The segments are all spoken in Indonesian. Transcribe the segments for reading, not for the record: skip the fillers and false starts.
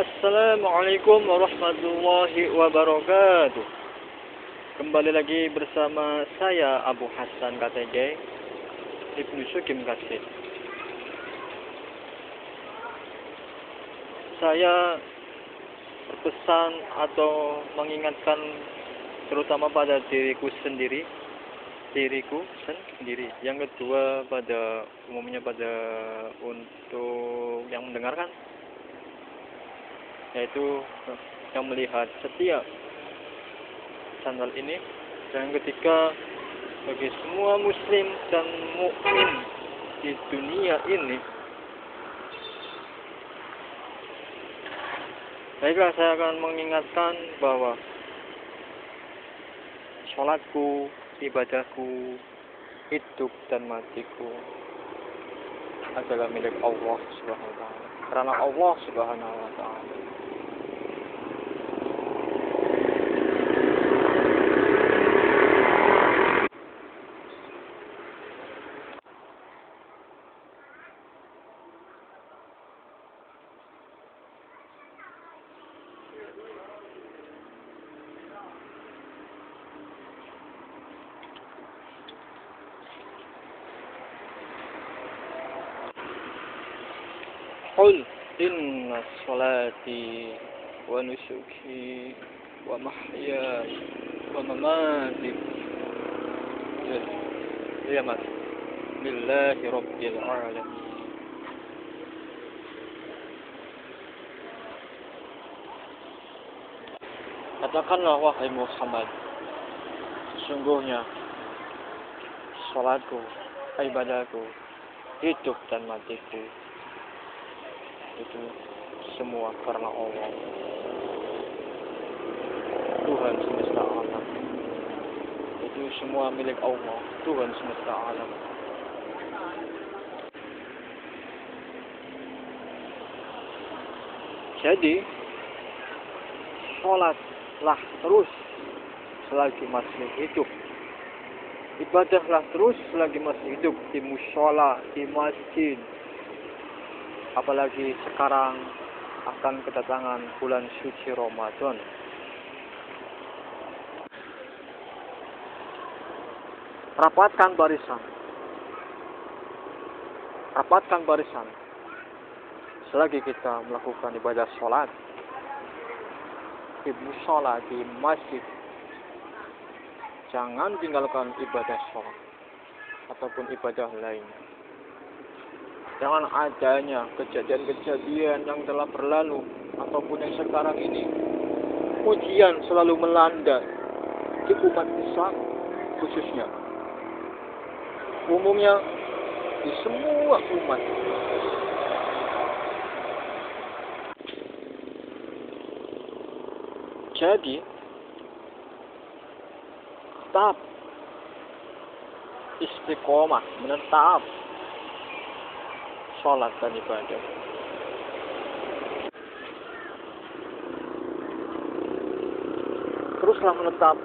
Assalamualaikum warahmatullahi wabarakatuh. Kembali lagi bersama saya Abu Hasan KTG Ibnu Sukim Kasih. Saya berpesan atau mengingatkan terutama pada diriku sendiri. Yang kedua pada umumnya untuk yang mendengarkan, yaitu yang melihat setiap channel ini, dan ketiga bagi semua muslim dan mukmin di dunia ini. Baiklah, saya akan mengingatkan bahwa sholatku, ibadahku, hidup dan matiku adalah milik Allah Subhanahu wa Ta'ala. Karena Allah Subhanahu wa Ta'ala Qul inna salati wa nusuki wa mahyaya wa mamati lillahi rabbil alamin. Katakanlah wahai Muhammad, sesungguhnya salatku, ibadahku, hidup dan matiku itu semua karena Allah, Tuhan semesta alam. Itu semua milik Allah, Tuhan semesta alam. Jadi sholatlah terus selagi masih hidup, ibadahlah terus selagi masih hidup di mushola, di masjid. Apalagi sekarang akan kedatangan bulan suci Ramadan. Rapatkan barisan selagi kita melakukan ibadah sholat di mushola, di masjid. Jangan tinggalkan ibadah sholat ataupun ibadah lainnya. Jangan adanya kejadian-kejadian yang telah berlalu ataupun yang sekarang ini, ujian selalu melanda di umat Islam khususnya, umumnya di semua umat. Jadi tetap istiqomah, menetap sholat dan ibadah. Teruslah menetap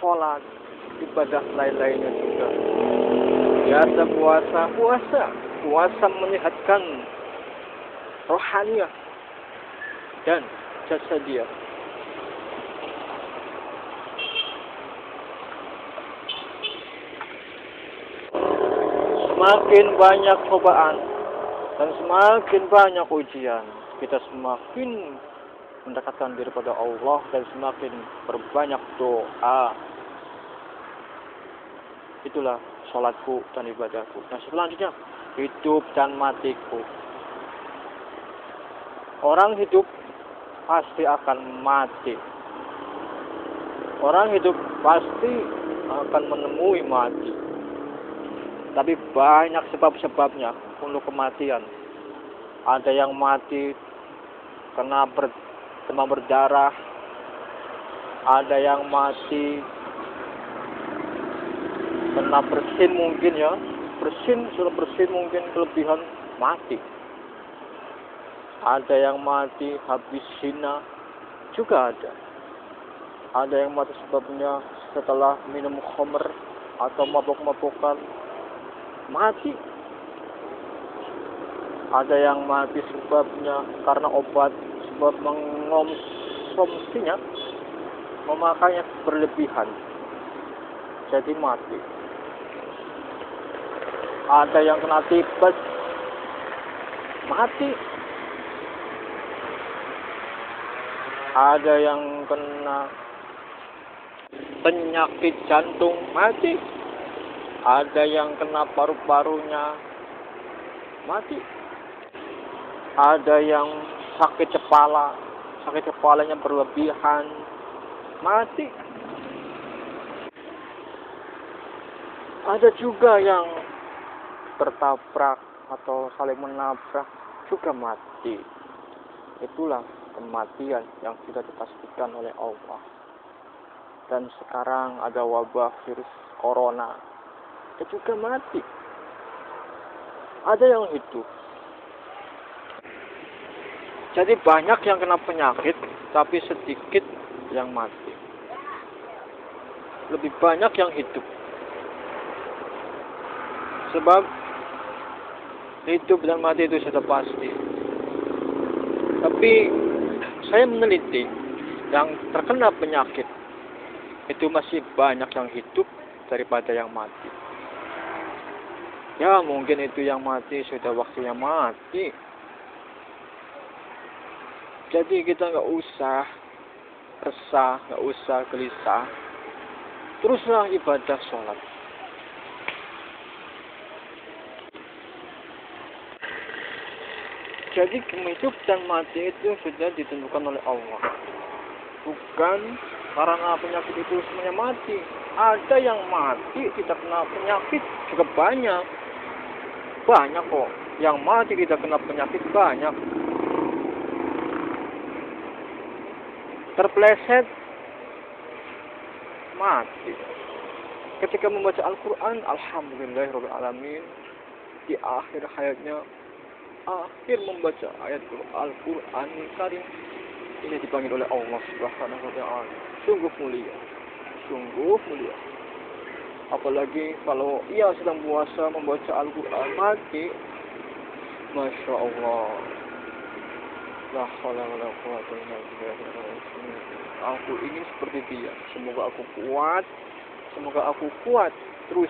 sholat, ibadah lain-lainnya juga. Biasa puasa menyehatkan rohaniah dan jasadiah. Semakin banyak cobaan dan semakin banyak ujian, kita semakin mendekatkan diri pada Allah dan semakin berbanyak doa. Itulah sholatku dan ibadahku. Nah, selanjutnya hidup dan matiku. Orang hidup pasti akan mati. Orang hidup pasti akan menemui mati. Tapi banyak sebab-sebabnya untuk kematian. Ada yang mati karena demam berdarah. Ada yang mati karena bersin mungkin ya. Sudah bersin mungkin kelebihan mati. Ada yang mati habis zina juga ada. Ada yang mati sebabnya setelah minum khamr atau mabok-mabokan mati. Ada yang mati sebabnya karena obat sebab mengonsumsinya, memakainya berlebihan, jadi mati. Ada yang kena tipes, mati. Ada yang kena penyakit jantung, mati. Ada yang kena paru-parunya, mati. Ada yang sakit kepalanya berlebihan, mati. Ada juga yang tertabrak atau saling menabrak, juga mati. Itulah kematian yang sudah dipastikan oleh Allah. Dan sekarang ada wabah virus corona, itu juga mati. Ada yang hidup. Jadi banyak yang kena penyakit, tapi sedikit yang mati. Lebih banyak yang hidup. Sebab hidup dan mati itu sudah pasti. Tapi saya meneliti yang terkena penyakit itu masih banyak yang hidup daripada yang mati. Ya mungkin itu yang mati sudah waktunya mati. Jadi kita nggak usah resah, nggak usah gelisah. Teruslah ibadah sholat. Jadi hidup dan mati itu sudah ditentukan oleh Allah. Bukan karena penyakit itu semuanya mati. Ada yang mati tidak kena penyakit juga banyak. Banyak kok. Yang mati tidak kena penyakit banyak. Terpleset, mati. Ketika membaca Al-Quran, alhamdulillahirrahmanirrahim, di akhir hayatnya, akhir membaca ayat Al-Quran Karim, ini dipanggil oleh Allah Subhanahu wa Ta'ala. Sungguh mulia, sungguh mulia. Apalagi kalau ia sedang puasa membaca Al-Quran, mati, Masya Allah. Aku ingin seperti dia. Semoga aku kuat terus